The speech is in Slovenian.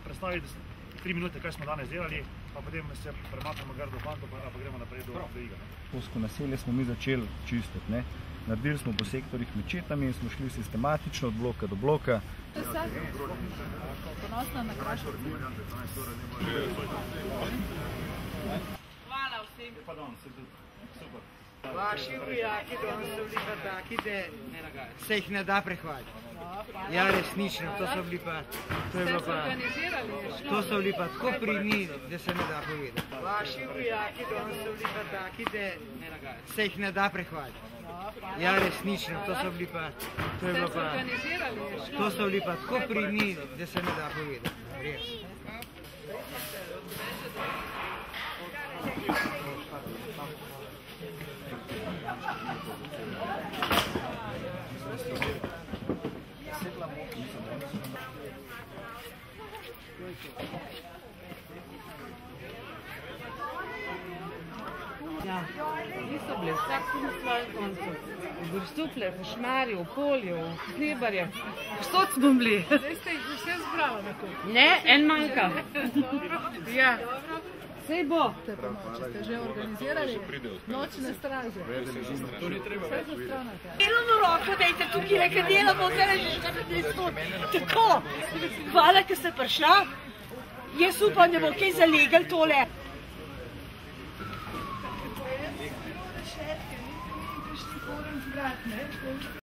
predstaviti 3 minute, kaj smo danes delali, pa potem se premaknemo gor do fantov, pa gremo naprej do iga. Posko naselje smo mi začeli čistiti, ne. Naredili smo po sektorjih mečetami in smo šli sistematično od bloka do bloka. Ponosna na Kraško. Hvala vsem. Super. Vaši vojaki danes so bili pa taki, da se jih ne da prehvaliti. Ja, resnično, to so bili pa, to so bili pa tako pridni, da se ne da povedati. Vaši vojaki danes so bili pa taki, da se jih ne da prehvaliti. Ja, resnično, to so bili pa, to so bili pa tako pridni, da se ne da povedati. Res. Ja, niso bile, vsak tudi v svojem koncu. V Grostoplje, v Šmarju, v Polju, v Hlebarju. Vsod smo bili. Zdaj ste jih vse zbrala na to? Ne, en manjka. Ja. Sej bo. Te pa noče, ste že organizirali? Nočne straže. To ni treba več videti. Delamo roko, dajte tukaj, nekaj delamo, zdaj že škratni stol. Tako, hvala, ker ste prišla. Jaz upam, da bo kaj zalegel tole.